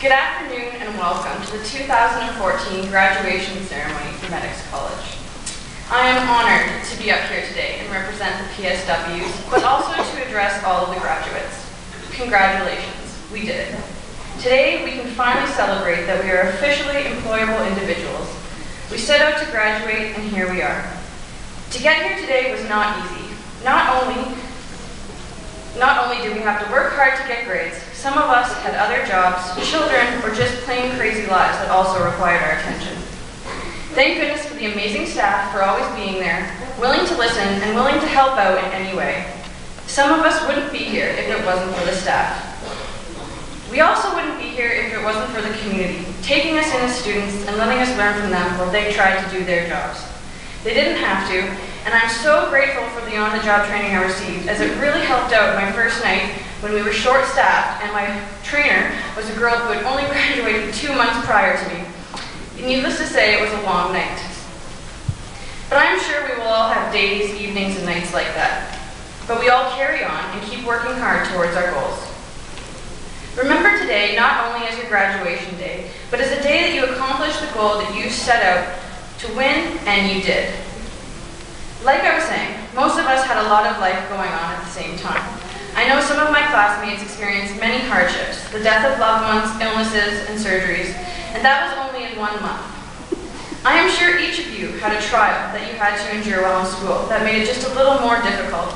Good afternoon and welcome to the 2014 graduation ceremony for Medix College. I am honored to be up here today and represent the PSWs, but also to address all of the graduates. Congratulations, we did it. Today we can finally celebrate that we are officially employable individuals. We set out to graduate and here we are. To get here today was not easy. Not only did we have to work hard to get grades, some of us had other jobs, children, or just plain crazy lives that also required our attention. Thank goodness for the amazing staff for always being there, willing to listen and willing to help out in any way. Some of us wouldn't be here if it wasn't for the staff. We also wouldn't be here if it wasn't for the community, taking us in as students and letting us learn from them while they tried to do their jobs. They didn't have to, and I'm so grateful for the on-the-job training I received, as it really helped out my first night when we were short-staffed and my trainer was a girl who had only graduated 2 months prior to me. Needless to say, it was a long night. But I'm sure we will all have days, evenings, and nights like that. But we all carry on and keep working hard towards our goals. Remember today not only as your graduation day, but as a day that you accomplished the goal that you set out to win, and you did. Like I was saying, most of us had a lot of life going on at the same time. I know some of my classmates experienced many hardships, the death of loved ones, illnesses, and surgeries, and that was only in 1 month. I am sure each of you had a trial that you had to endure while in school that made it just a little more difficult,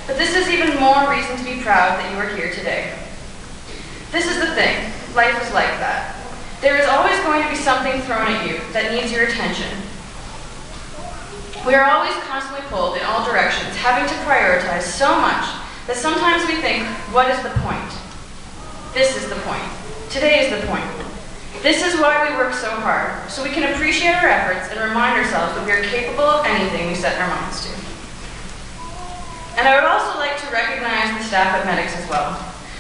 but this is even more reason to be proud that you are here today. This is the thing, life is like that. There is always going to be something thrown at you that needs your attention. We are always constantly pulled in all directions, having to prioritize so much that sometimes we think, what is the point? This is the point. Today is the point. This is why we work so hard, so we can appreciate our efforts and remind ourselves that we are capable of anything we set our minds to. And I would also like to recognize the staff at Medix as well.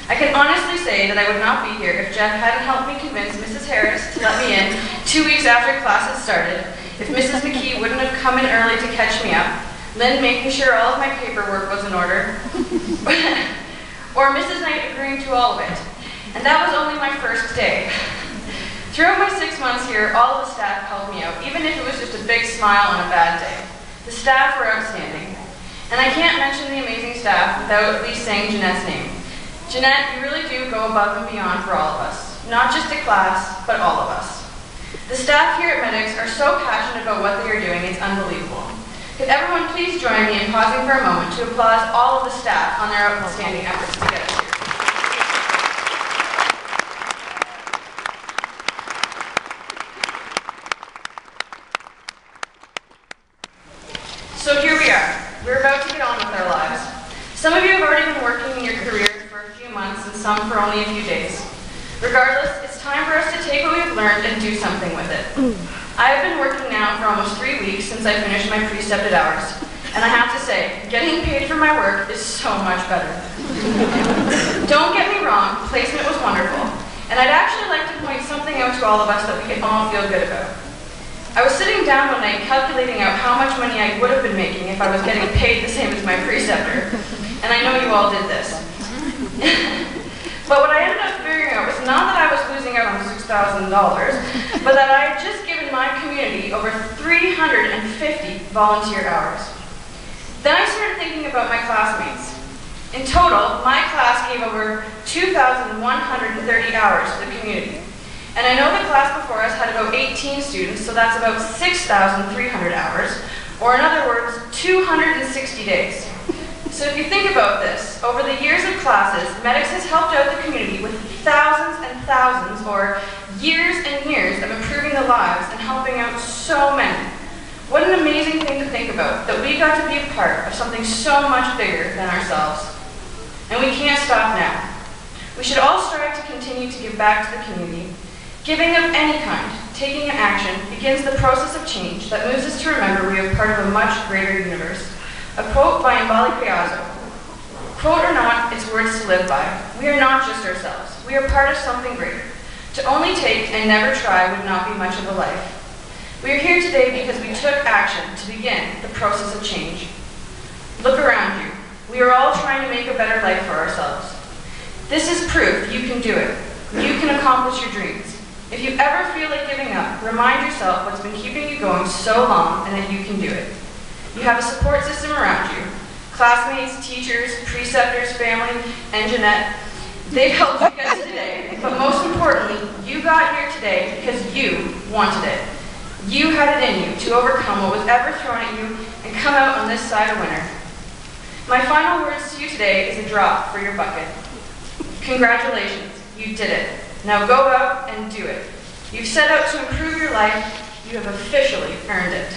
I can honestly say that I would not be here if Jeff hadn't helped me convince Mrs. Harris to let me in 2 weeks after classes started, if Mrs. McKee wouldn't have come in early to catch me up, Lynn making sure all of my paperwork was in order, or Mrs. Knight agreeing to all of it. And that was only my first day. Throughout my 6 months here, all of the staff helped me out, even if it was just a big smile on a bad day. The staff were outstanding. And I can't mention the amazing staff without at least saying Jeanette's name. Jeanette, you really do go above and beyond for all of us, not just at class, but all of us. The staff here at Medix are so passionate about what they are doing, it's unbelievable. Could everyone please join me in pausing for a moment to applaud all of the staff on their outstanding efforts to get us here. So here we are. We're about to get on with our lives. Some of you have already been working in your career for a few months and some for only a few days. Regardless, it's time for us to take what we've learned and do something with it. I have been working now for almost 3 weeks since I finished my precepted hours, and I have to say, getting paid for my work is so much better. Don't get me wrong, placement was wonderful, and I'd actually like to point something out to all of us that we can all feel good about. I was sitting down one night calculating out how much money I would have been making if I was getting paid the same as my preceptor, and I know you all did this. But what I ended up figuring out was not that I was losing out on $6,000, but that I had just given my community over 350 volunteer hours. Then I started thinking about my classmates. In total, my class gave over 2,130 hours to the community. And I know the class before us had about 18 students, so that's about 6,300 hours, or in other words, 260 days. So if you think about this, over the years of classes, Medix has helped out the community with thousands and thousands, or years and years of improving the lives and helping out so many. What an amazing thing to think about, that we got to be a part of something so much bigger than ourselves. And we can't stop now. We should all strive to continue to give back to the community. Giving of any kind, taking an action, begins the process of change that moves us to remember we are part of a much greater universe. A quote by Mbali Piazzo. Quote or not, it's words to live by. We are not just ourselves. We are part of something greater. To only take and never try would not be much of a life. We are here today because we took action to begin the process of change. Look around you. We are all trying to make a better life for ourselves. This is proof you can do it. You can accomplish your dreams. If you ever feel like giving up, remind yourself what's been keeping you going so long and that you can do it. You have a support system around you. Classmates, teachers, preceptors, family, and Jeanette. They've helped you get to today, but most importantly, you got here today because you wanted it. You had it in you to overcome what was ever thrown at you and come out on this side a winner. My final words to you today is a drop for your bucket. Congratulations, you did it. Now go out and do it. You've set out to improve your life. You have officially earned it.